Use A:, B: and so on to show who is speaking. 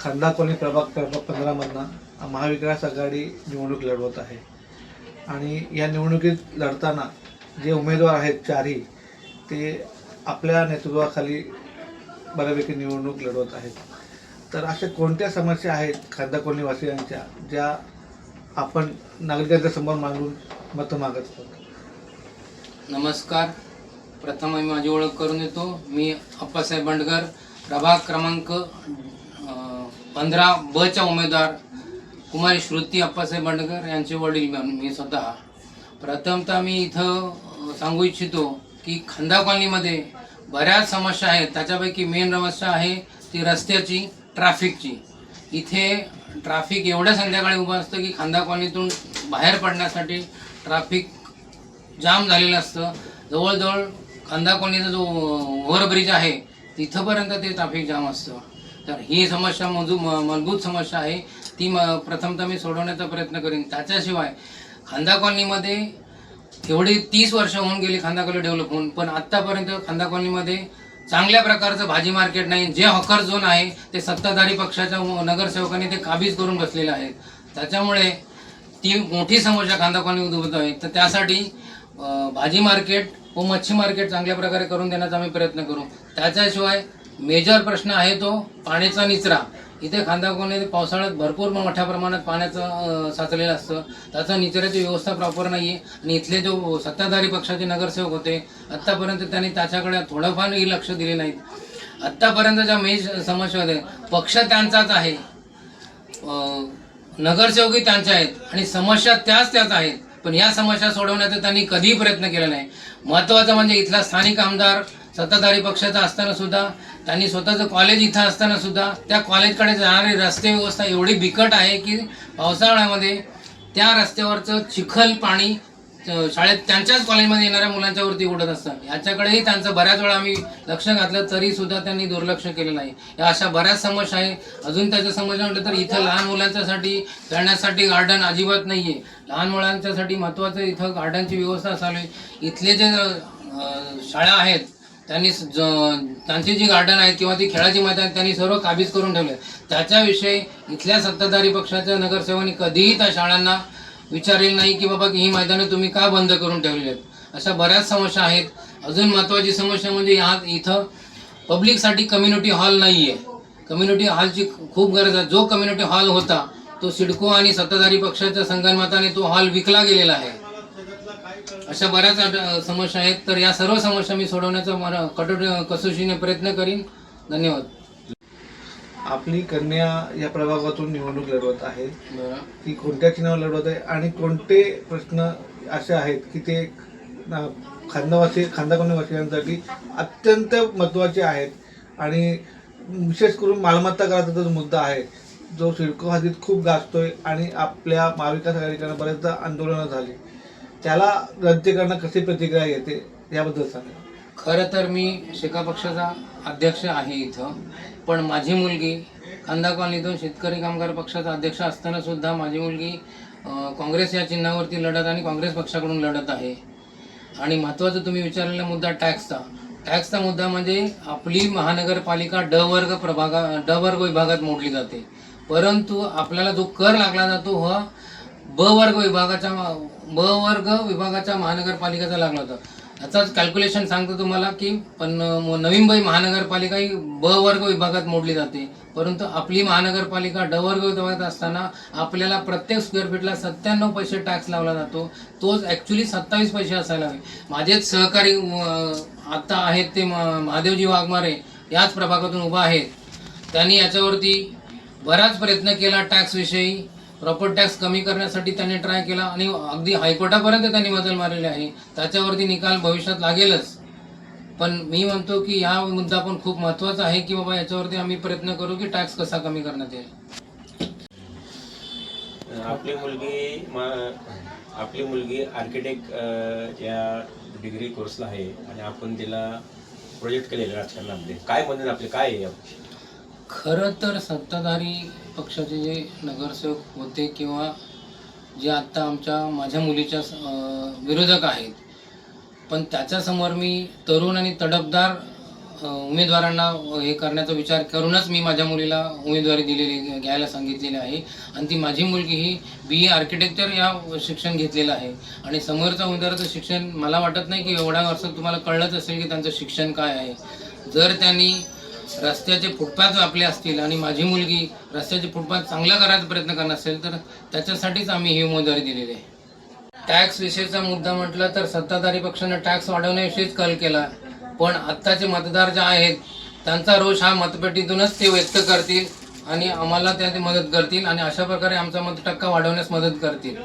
A: खंदा कॉलनी प्रभाग 15मधनं महाविकास आघाडी निवडणूक लढवत आहे आणि या निवडणुकीत लढताना जे उमेदवार आहेत चारही ते आपल्या नेतृत्वाखाली बऱ्यापैकी निवडणूक लढवत आहेत. तर अशा कोणत्या समस्या आहेत खंदा कॉलनीवासियांच्या ज्या आपण नागरिकांच्या समोर मांडून मतं मागत आहोत?
B: नमस्कार. प्रथम मी माझी ओळख करून देतो. मी अप्पासाहेब बंडगर, प्रभाग क्रमांक 15 च्या उमेदवार कुमारी श्रुती अप्पासाहेब बंडगर यांचे वडील मी स्वतः. प्रथमतः मी इथं सांगू इच्छितो की खंदा कॉलनीमध्ये बऱ्याच समस्या आहेत. त्याच्यापैकी मेन समस्या आहे ती रस्त्याची, ट्रॅफिकची. इथे ट्रॅफिक एवढ्या संध्याकाळी उभं असतं की खंदा कॉलनीतून बाहेर पडण्यासाठी ट्रॅफिक जाम झालेलं असतं. जवळजवळ खंदा कॉलनीचा जो ओव्हरब्रिज आहे तिथंपर्यंत ते ट्रॅफिक जाम असतं. तर ही समस्या मूलभूत समस्या आहे. ती प्रथमतः मी सोडवण्याचा प्रयत्न करेन. त्याच्याशिवाय खंदा कॉलनीमध्ये एवढी 30 वर्ष होऊन गेली खंदा कॉलनी डेव्हलप होऊन, पण आत्तापर्यंत खंदा कॉलनीमध्ये चांगल्या प्रकारचं भाजी मार्केट नाही. जे हॉकर झोन आहे ते सत्ताधारी पक्षाच्या नगरसेवकांनी ते काबीज करून बसलेले आहेत. त्याच्यामुळे ती मोठी समस्या खंदा कॉलनी उद्भवत आहे. तर त्यासाठी भाजी मार्केट व मच्छी मार्केट चांगल्या प्रकारे करून देण्याचा आम्ही प्रयत्न करू. त्याच्याशिवाय मेजर प्रश्न आहे तो पाण्याचा निचरा. इथे खंदा कॉलनीमध्ये पावसाळ्यात भरपूर मोठ्या प्रमाणात पाण्याचं साचलेलं असतं. त्याचा निचऱ्याची व्यवस्था प्रॉपर नाही आहे आणि इथले जो सत्ताधारी पक्षाचे नगरसेवक होते आत्तापर्यंत त्यांनी त्याच्याकडे थोडंफारही लक्ष दिले नाहीत. आत्तापर्यंत ज्या समस्या होते, पक्ष त्यांचाच आहे, नगरसेवकही त्यांचे आहेत आणि समस्या त्याच आहेत, पण या समस्या सोडवण्याचा त्यांनी कधीही प्रयत्न केला नाही. महत्त्वाचं म्हणजे इथला स्थानिक आमदार सत्ताधारी पक्षाचा असताना सुद्धा त्यांनी स्वतःचं कॉलेज इथं असताना सुद्धा त्या कॉलेजकडे जाणारी रस्ते व्यवस्था एवढी बिकट आहे की पावसाळ्यामध्ये त्या रस्त्यावरचं चिखल पाणी शाळेत त्यांच्याच कॉलेजमध्ये येणाऱ्या मुलांच्यावरती उडत असतं. याच्याकडेही त्यांचं बऱ्याच वेळा आम्ही लक्ष घातलं तरी सुद्धा त्यांनी दुर्लक्ष केलेलं आहे. या अशा बऱ्याच समस्या आहे. अजून त्याच्या समस्या म्हटलं तर इथं लहान मुलांच्यासाठी खेळण्यासाठी गार्डन अजिबात नाही आहे. लहान मुलांच्यासाठी महत्त्वाचं इथं गार्डनची व्यवस्था असावी. इथले जे शाळा आहेत त्यांची जी गार्डन आहेत किंवा ती खेळाची मैदान त्यांनी सर्व काबीज करून ठेवले. त्याच्याविषयी इथल्या सत्ताधारी पक्षाच्या नगरसेवकांनी कधीही त्या शाळांना विचारलेलं नाही की बाबा ही मैदानं तुम्ही का बंद करून ठेवली आहेत. अशा बऱ्याच समस्या आहेत. अजून महत्त्वाची समस्या म्हणजे इथं पब्लिकसाठी कम्युनिटी हॉल नाही आहे. कम्युनिटी हॉलची खूप गरज आहे. जो कम्युनिटी हॉल होता तो सिडको आणि सत्ताधारी पक्षाच्या संगनमताने तो हॉल विकला गेलेला आहे. अशा बऱ्याच समस्या आहेत. तर या सर्व समस्या मी सोडवण्याचा कठोर कसोशीने प्रयत्न करीन. धन्यवाद.
A: आपली कन्या या प्रभागातून निवडणूक लढवत आहे. ती कोणत्या चिन्हावर लढवत आहे आणि कोणते प्रश्न असे आहेत की ते खंदा कॉलनीवासियांसाठी अत्यंत महत्त्वाचे आहेत आणि विशेष करून मालमत्ता कराचा जो मुद्दा आहे जो सिडको हद्दीत खूप गाजतोय आणि आपल्या महाविकास आघाडीकडनं बरेचदा आंदोलनं झाली, त्याला रद्दीकरण कशी प्रतिक्रिया येते याबद्दल सांगा.
B: खरं तर मी शेका पक्षाचा अध्यक्ष आहे इथं, पण माझी मुलगी खंदा कॉलनीतून शेतकरी कामगार पक्षाचा अध्यक्ष असताना सुद्धा माझी मुलगी काँग्रेस या चिन्हावरती लढत आणि काँग्रेस पक्षाकडून लढत आहे. आणि महत्त्वाचा तुम्ही विचारलेला मुद्दा टॅक्सचा मुद्दा म्हणजे आपली महानगरपालिका ड वर्ग विभागात मोडली जाते, परंतु आपल्याला जो कर लागला जातो हा ब वर्ग विभागाच्या महानगरपालिकेचा लागला होता. याचाच कॅल्क्युलेशन सांगतो तुम्हाला की नवी मुंबई महानगरपालिका ही ब वर्ग विभागात मोडली जाते, परंतु आपली महानगरपालिका ड वर्ग विभागात असताना आपल्याला प्रत्येक स्क्वेअर फीटला 97 पैसे टॅक्स लावला जातो. तोच ॲक्च्युली 27 पैसे असायला हवे. माझेच सहकारी आता आहेत ते महादेवजी वाघमारे याच प्रभागातून उभा आहेत. त्यांनी याच्यावरती बराच प्रयत्न केला. टॅक्सविषयी प्रॉपर्टी टॅक्स कमी करण्यासाठी त्यांनी ट्राय केला आणि अगदी हायकोर्टापर्यंत त्यांनी बदल मारलेले आहे. त्याच्यावरती निकाल भविष्यात लागेलच. पण मी म्हणतो की हा मुद्दा पण खूप महत्त्वाचा आहे की बाबा याच्यावरती आम्ही प्रयत्न करू की टॅक्स कसा कमी करण्यात येईल.
C: आपली मुलगी आर्किटेक्ट या डिग्री कोर्सला आहे आणि आपण तिला प्रोजेक्ट केलेला राजकारणामध्ये काय म्हणून आपले काय आहे?
B: खरं तर सत्ताधारी पक्षाचे जे नगरसेवक होते किंवा जे आत्ता माझ्या मुलीच्या विरोधक आहेत, पण त्याच्यासमोर मी तरुण आणि तडफदार उमेदवारांना हे करण्याचा विचार करूनच मी माझ्या मुलीला उमेदवारी दिलेली घ्यायला सांगितलेली आहे. आणि ती माझी मुलगी ही BA आर्किटेक्चर या शिक्षण घेतलेलं आहे. आणि समोरचा उमेदवाराचं शिक्षण मला वाटत नाही की एवढ्या वर्षात तुम्हाला कळलंच असेल की त्यांचं शिक्षण काय आहे. जर त्यांनी रस्त्याचे फुटपाथ आपले असतील आणि माझी मुलगी रस्त्याचे फुटपाथ चांगला करायचा प्रयत्न करणार असेल तर त्याच्यासाठीच आम्ही ही उमेदवारी दिलेली आहे. टॅक्स विषयीचा मुद्दा म्हटला तर सत्ताधारी पक्षानं टॅक्स वाढवण्याविषयीच कल केला. पण आत्ताचे मतदार जे आहेत त्यांचा रोष हा मतपेटीतूनच ते व्यक्त करतील आणि आम्हाला त्या मदत करतील आणि अशा प्रकारे आमचा मतटक्का वाढवण्यास मदत करतील.